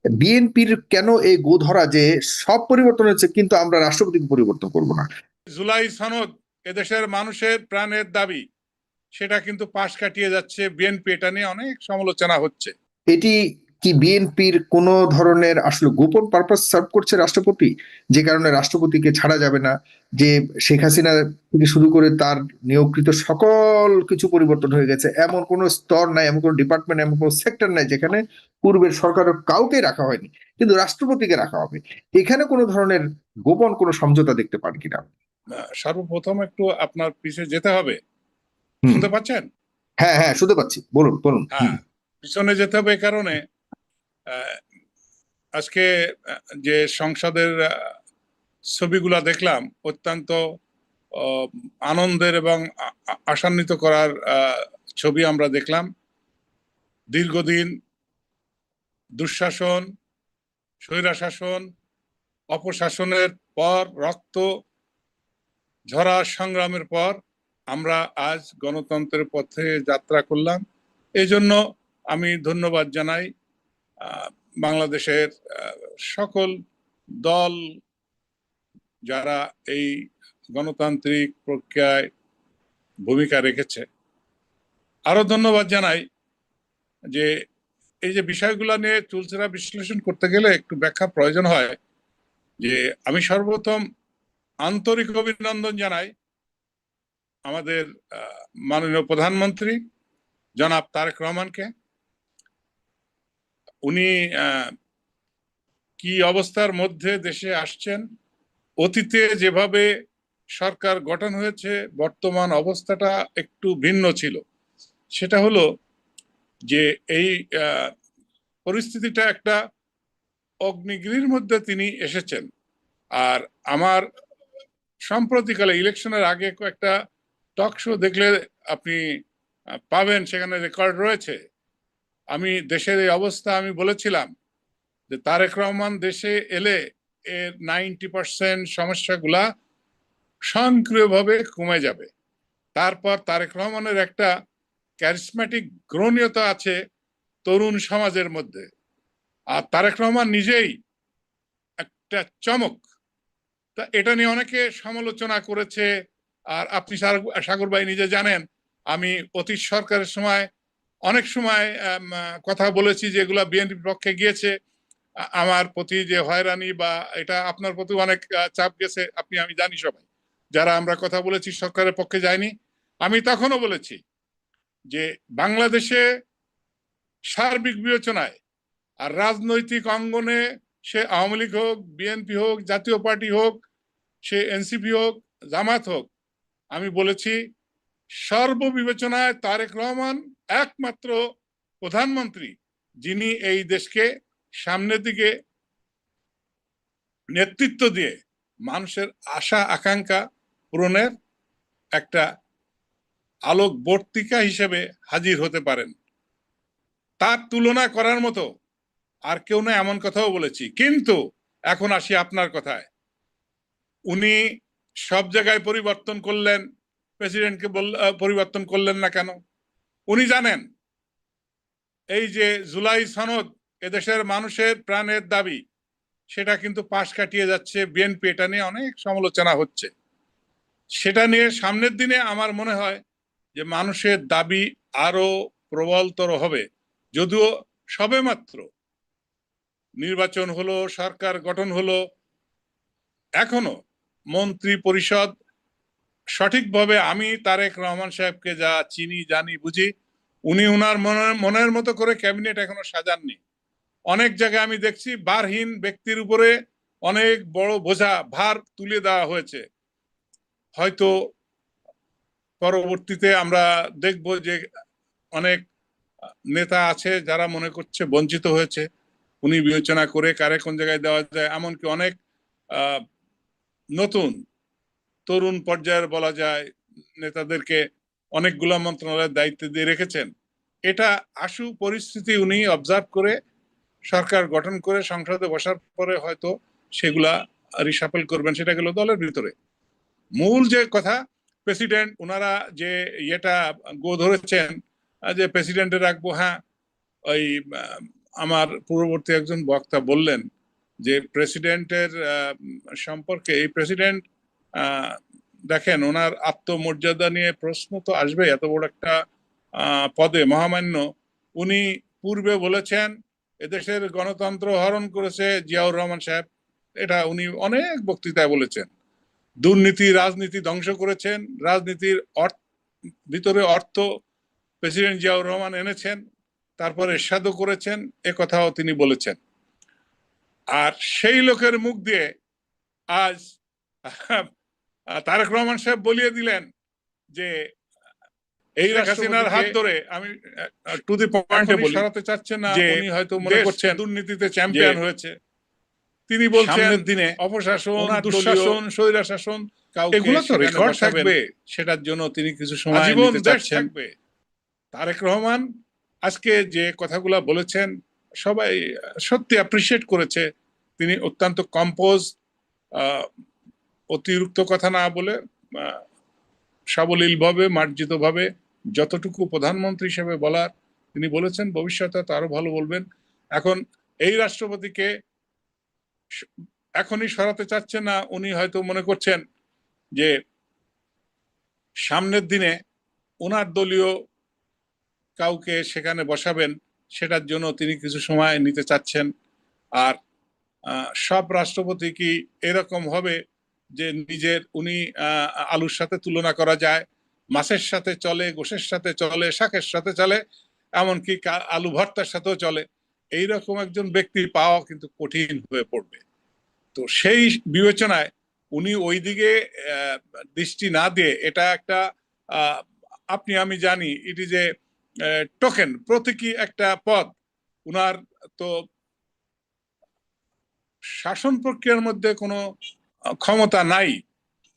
বিএনপির কেন এই গো ধরা যে সব পরিবর্তন হচ্ছে কিন্তু আমরা রাষ্ট্রপতিকে পরিবর্তন করব না? জুলাই সনদ এদেশের মানুষের প্রাণের দাবি, সেটা কিন্তু পাশ কাটিয়ে যাচ্ছে বিএনপি। এটা নিয়ে অনেক সমালোচনা হচ্ছে। এটি কি বিএনপির কোন ধরনের আসলে গোপন পারপাস সার্ভ করছে রাষ্ট্রপতি, যে কারণে রাষ্ট্রপতিকে ছাড়া যাবে না? যে শেখ হাসিনা থেকে শুরু করে তার নিয়োগকৃত সকল কিছু পরিবর্তন হয়ে গেছে, এমন কোন স্তর নাই, এমন কোন ডিপার্টমেন্ট, এমন কোন সেক্টর নাই যেখানে পূর্বের সরকারের কাউকে রাখা হয়নি, কিন্তু রাষ্ট্রপতিকে রাখা হবে। এখানে কোনো ধরনের গোপন কোনো সমঝোতা দেখতে পান কিনা? সর্বপ্রথম একটু আপনার পিছিয়ে যেতে হবে। হুম। শুনতে পাচ্ছেন? হ্যাঁ হ্যাঁ, শুনতে পাচ্ছি, বলুন বলুন। হ্যাঁ, পিছনে যেতে হবে এই কারণে আহ, আজকে যে সংসদের ছবিগুলা দেখলাম অত্যন্ত আহ, আনন্দের এবং আশান্বিত করার ছবি আমরা দেখলাম। দীর্ঘদিন দুঃশাসন, স্বৈরাশাসন, অপশাসনের পর, রক্ত ঝরা সংগ্রামের পর আমরা আজ গণতন্ত্রের পথে যাত্রা করলাম। এই জন্য আমি ধন্যবাদ জানাই বাংলাদেশের সকল দল যারা এই গণতান্ত্রিক প্রক্রিয়ায় ভূমিকা রেখেছে। আরো ধন্যবাদ জানাই যে এই যে বিষয়গুলো নিয়ে চুলচেরা বিশ্লেষণ করতে গেলে একটু ব্যাখ্যা প্রয়োজন হয়। যে আমি সর্বপ্রথম আন্তরিক অভিনন্দন জানাই আমাদের মাননীয় প্রধানমন্ত্রী জনাব তারেক রহমানকে। উনি কি অবস্থার মধ্যে দেশে আসছেন, অতীতে যেভাবে সরকার গঠন হয়েছে বর্তমান অবস্থাটা একটু ভিন্ন ছিল। সেটা হলো যে এই পরিস্থিতিটা একটা অগ্নিগিরির মধ্যে তিনি এসেছেন। আর আমার সাম্প্রতিককালে ইলেকশনের আগে কয়েকটা টক শো দেখলে আপনি পাবেন, সেখানে রেকর্ড রয়েছে। আমি দেশের এই অবস্থা আমি বলেছিলাম যে তারেক রহমান দেশে এলে এর 90% সমস্যাগুলা স্বয়ংক্রিয়ভাবে কমে যাবে। তারপর তারেক রহমানের একটা ক্যারিসমেটিক গ্রহণীয়তা আছে তরুণ সমাজের মধ্যে। আর তারেক রহমান নিজেই একটা চমক। তা এটা নিয়ে অনেকে সমালোচনা করেছে। আর আপনি সাগর ভাই নিজে জানেন, আমি অতীত সরকারের সময় অনেক সময় কথা বলেছি যেগুলা বিএনপির পক্ষে গিয়েছে। আমার প্রতি যে হয়রানি বা এটা আপনার প্রতি অনেক চাপ গেছে, আমি জানি সবাই যারা আমরা কথা বলেছি সরকারের পক্ষে যায়নি। আমি তখনও বলেছি যে বাংলাদেশে সার্বিক বিবেচনায় আর রাজনৈতিক অঙ্গনে, সে আওয়ামী লীগ হোক, বিএনপি হোক, জাতীয় পার্টি হোক, সে এনসিপি হোক, জামাত হোক, আমি বলেছি সর্ববিবেচনায় তারেক রহমান একমাত্র প্রধানমন্ত্রী যিনি এই দেশকে সামনের দিকে নেতৃত্ব দিয়ে মানুষের আশা আকাঙ্ক্ষা পূরণের একটা আলোকবর্তিকা হিসেবে হাজির হতে পারেন। তার তুলনা করার মতো আর কেউ না, এমন কথাও বলেছি। কিন্তু এখন আসি আপনার কথায়। উনি সব জায়গায় পরিবর্তন করলেন, প্রেসিডেন্টকে পরিবর্তন করলেন না কেন? উনি জানেন এই যে জুলাই সনদ এদেশের মানুষের প্রাণের দাবি, সেটা কিন্তু পাশ কাটিয়ে যাচ্ছে বিএনপি। এটা নিয়ে অনেক সমালোচনা হচ্ছে। সেটা নিয়ে সামনের দিনে আমার মনে হয় যে মানুষের দাবি আরো প্রবলতর হবে। যদিও সবেমাত্র নির্বাচন হলো, সরকার গঠন হলো, এখনো মন্ত্রী পরিষদ সঠিকভাবে, আমি তারেক রহমান সাহেবকে যা চিনি জানি বুঝি, উনি উনার মনের মতো করে ক্যাবিনেট এখনো সাজাননি। অনেক জায়গায় আমি দেখছি বারহীন ব্যক্তির উপরে অনেক বড় বোঝা ভার তুলে দেওয়া হয়েছে। হয়তো পরবর্তীতে আমরা দেখব যে অনেক নেতা আছে যারা মনে করছে বঞ্চিত হয়েছে। উনি বিবেচনা করে কারে কোন জায়গায় দেওয়া যায়, এমনকি অনেক নতুন তরুণ পর্যায়ের বলা যায় নেতাদেরকে অনেকগুলো মন্ত্রণালয়ের দায়িত্ব দিয়ে রেখেছেন। এটা আশু পরিস্থিতি উনি অবজার্ভ করে সরকার গঠন করে সংসদে বসার পরে হয়তো সেগুলা রিসাফেল করবেন। সেটা গেল দলের ভিতরে। মূল যে কথা, প্রেসিডেন্ট ওনারা যে ইয়েটা গো ধরেছেন যে প্রেসিডেন্টে রাখবো, হ্যাঁ ওই আমার পূর্ববর্তী একজন বক্তা বললেন যে প্রেসিডেন্টের সম্পর্কে, এই প্রেসিডেন্ট দেখেন ওনার আত্মমর্যাদা নিয়ে প্রশ্ন তো আসবে, এত বড় একটা পদে মহামান্য। উনি পূর্বে বলেছেন এদেশের গণতন্ত্র হরণ করেছে জিয়াউর রহমান সাহেব, এটা উনি অনেক বক্তৃতায় বলেছেন। দুর্নীতি রাজনীতি ধ্বংস করেছেন, রাজনীতির ভিতরে অর্থ প্রেসিডেন্ট জিয়াউর রহমান এনেছেন, তারপরে এরশাদও করেছেন, এ কথাও তিনি বলেছেন। আর সেই লোকের মুখ দিয়ে আজ তারেক রহমান সাহেব বলিয়ে দিলেন যে এই শেখ হাসিনার হাত ধরে, আমি টু দি পয়েন্টে বলি, সরাতে চাচ্ছেন না, উনি হয়তো মনে করছেন দুর্নীতিতে চ্যাম্পিয়ন হয়েছে। তিনি বলছেন দিনে অপশাসন, দুঃশাসন, স্বৈরা শাসন, এগুলো তো রেকর্ড থাকবে, সেটার জন্য তিনি কিছু সময় নিতে চাচ্ছেন। তারেক রহমান আজকে যে কথাগুলো বলেছেন সবাই সত্যি অ্যাপ্রিশিয়েট করেছে। তিনি অত্যন্ত কম্পোজ, অতিরিক্ত কথা না বলে সাবলীল ভাবে, মার্জিত ভাবে যতটুকু প্রধানমন্ত্রী হিসেবে বলার তিনি বলেছেন, ভবিষ্যতে তো আরো ভালো বলবেন। এখন এই রাষ্ট্রপতিকে এখনই সরাতে চাচ্ছেন না, উনি হয়তো মনে করছেন যে সামনের দিনে ওনার দলীয় কাউকে সেখানে বসাবেন, সেটার জন্য তিনি কিছু সময় নিতে চাচ্ছেন। আর সব রাষ্ট্রপতি কি এরকম হবে যে নিজের উনি আলুর সাথে তুলনা করা যায়, মাছের সাথে চলে, গোশের সাথে চলে, শাকের সাথে চলে, এমনকি আলু ভর্তার সাথেও চলে, এইরকম একজন ব্যক্তি পাওয়া কিন্তু কঠিন হয়ে পড়বে। তো সেই বিবেচনায় উনি ওইদিকে দৃষ্টি না দিয়ে, এটা একটা আপনি আমি জানি ইট ইজ এ টোকেন, প্রতীকী একটা পদ। উনার তো শাসন প্রক্রিয়ার মধ্যে কোনো ক্ষমতা নাই।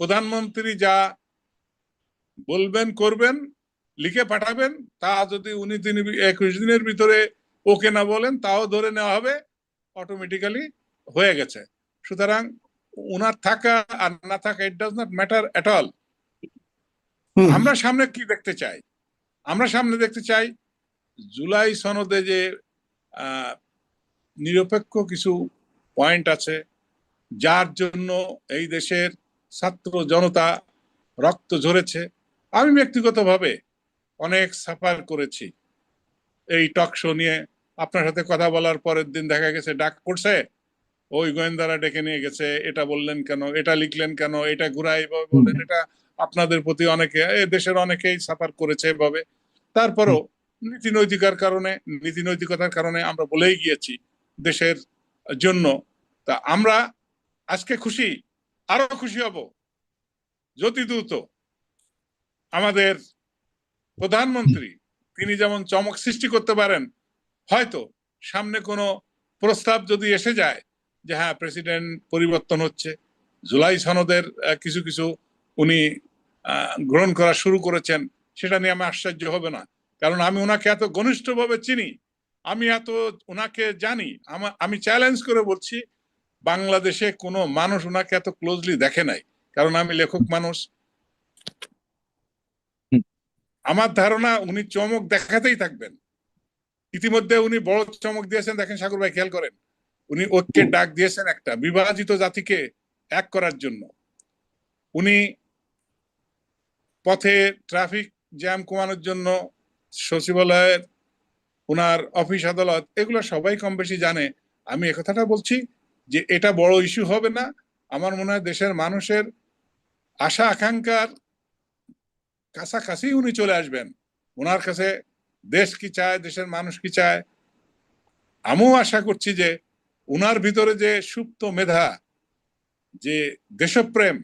প্রধানমন্ত্রী যা বলবেন করবেন, লিখে পাঠাবেন, তা যদি উনি 21 দিনের ভিতরে ওকে না বলেন তাও ধরে নেওয়া হবে, অটোমেটিক্যালি হয়ে গেছে। সুতরাং উনার থাকা আর না থাকা it does not matter at all. আমরা সামনে কি দেখতে চাই? আমরা সামনে দেখতে চাই জুলাই সনদে যে নিরপেক্ষ কিছু পয়েন্ট আছে, যার জন্য এই দেশের ছাত্র জনতা রক্ত ঝরেছে। আমি ব্যক্তিগতভাবে অনেক সাফার করেছি এই টক শো নিয়ে। আপনার সাথে কথা বলার পরের দিন দেখা গেছে ডাক পড়ছে, ওই গোয়েন্দারা ডেকে নিয়ে গেছে, এটা বললেন কেন, এটা লিখলেন কেন, এটা ঘুরাই বললেন, এটা আপনাদের প্রতি অনেকে, দেশের অনেকেই সাফার করেছে এভাবে। তারপরও নীতি নৈতিকতার কারণে আমরা বলেই গিয়েছি দেশের জন্য। তা আমরা আজকে খুশি, আরো খুশি হব যদি দ্রুত আমাদের প্রধানমন্ত্রী তিনি যেমন চমক সৃষ্টি করতে পারেন, হয়তো সামনে কোনো প্রস্তাব যদি এসে যায় যে হ্যাঁ প্রেসিডেন্ট পরিবর্তন হচ্ছে, জুলাই সনদের কিছু কিছু উনি গ্রহণ করা শুরু করেছেন, সেটা নিয়ে আমি আশ্চর্য হবে না, কারণ আমি ওনাকে এত ঘনিষ্ঠভাবে চিনি, আমি এত ওনাকে জানি। আমি চ্যালেঞ্জ করে বলছি বাংলাদেশে কোনো মানুষ ওনাকে এত ক্লোজলি দেখে নাই, কারণ আমি লেখক মানুষ। আমার ধারণা উনি চমক দেখাতেই থাকবেন। ইতিমধ্যে উনি বড় চমক দিয়েছেন, দেখেন সাগর ভাই খেয়াল করেন, উনি ঐক্যের ডাক দিয়েছেন একটা বিভাজিত জাতিকে এক করার জন্য। উনি পথে ট্রাফিক জ্যাম কমানোর জন্য সচিবালয়ের ওনার অফিস আদালত, এগুলো সবাই কম বেশি জানে। আমি একথাটা বলছি যে এটা বড় ইস্যু হবে না। আমার মনে হয় দেশের মানুষের আশা আকাঙ্ক্ষার কাছাকাছি উনি চলে আসবেন। ওনার কাছে দেশ কি চায়, দেশের মানুষ কি চায়, আমিও আশা করছি যে উনার ভিতরে যে সুপ্ত মেধা, যে দেশপ্রেম,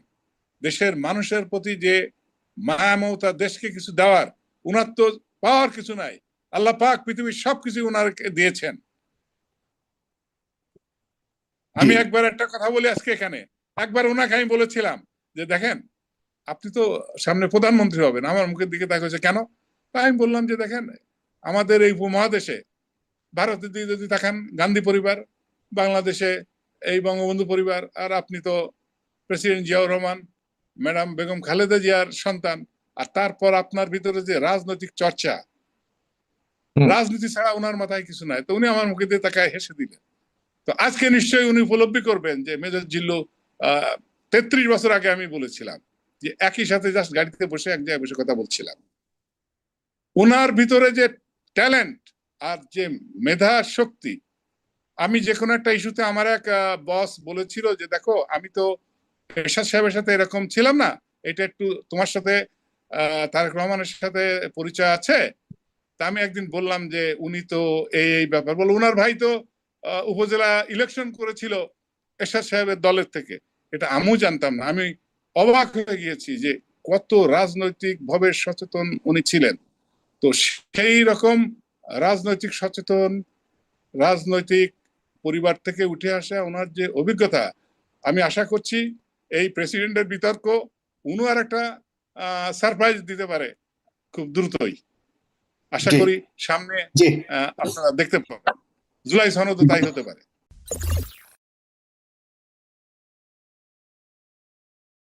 দেশের মানুষের প্রতি যে মায়া মমতা, দেশকে কিছু দেওয়ার, উনার তো পাওয়ার কিছু নাই, আল্লাহ পাক পৃথিবীর সবকিছু উনারকে দিয়েছেন। আমি একবার একটা কথা বলি আজকে এখানে, একবার ওনাকে আমি বলেছিলাম যে দেখেন আপনি তো সামনে প্রধানমন্ত্রী হবেন, আমার মুখের দিকে তাকিয়েছে কেন, আমি বললাম যে দেখেন আমাদের এই উপমহাদেশে ভারতের দিকে যদি তাকান গান্ধী পরিবার, বাংলাদেশে এই বঙ্গবন্ধু পরিবার, আর আপনি তো প্রেসিডেন্ট জিয়াউর রহমান, ম্যাডাম বেগম খালেদা জিয়ার সন্তান, আর তারপর আপনার ভিতরে যে রাজনৈতিক চর্চা, হুম। রাজনীতি ছাড়া ওনার মাথায় কিছু নাই। তো উনি আমার মুখে দিয়ে তাকায় হেসে দিলেন। তো আজকে নিশ্চয়ই উনি উপলব্ধি করবেন যে মেজর জিল্লু 33 বছর আগে আমি বলেছিলাম যে একই সাথে জাস্ট গাড়িতে বসে এক জায়গায় বসে কথা বলছিলাম। ওনার ভিতরে যে ট্যালেন্ট আর যে মেধা শক্তি, আমি যে কোনো একটা ইস্যুতে আমার এক বস বলেছিল যে দেখো আমি তো এরশাদ সাহেবের সাথে এরকম ছিলাম না, এটা একটু তোমার সাথে তারেক রহমানের সাথে পরিচয় আছে। তা আমি একদিন বললাম যে উনি তো এই ব্যাপার বল, উনার ভাই তো উপজেলা ইলেকশন করেছিল এরশাদ সাহেবের দলের থেকে। এটা আমিও জানতাম না। আমি অবাক হয়ে গিয়েছি যে কত রাজনৈতিক ভাবে সচেতন উনি ছিলেন। তো সেই রকম রাজনৈতিক সচেতন, রাজনৈতিক পরিবার থেকে উঠে আসা ওনার যে অভিজ্ঞতা, আমি আশা করছি এই প্রেসিডেন্টের বিতর্ক উনি আর একটা সারপ্রাইজ দিতে পারে খুব দ্রুতই। আশা জি করি সামনে জি আপনারা দেখতে পাবেন। জুলাই সনদও তাই হতে পারে।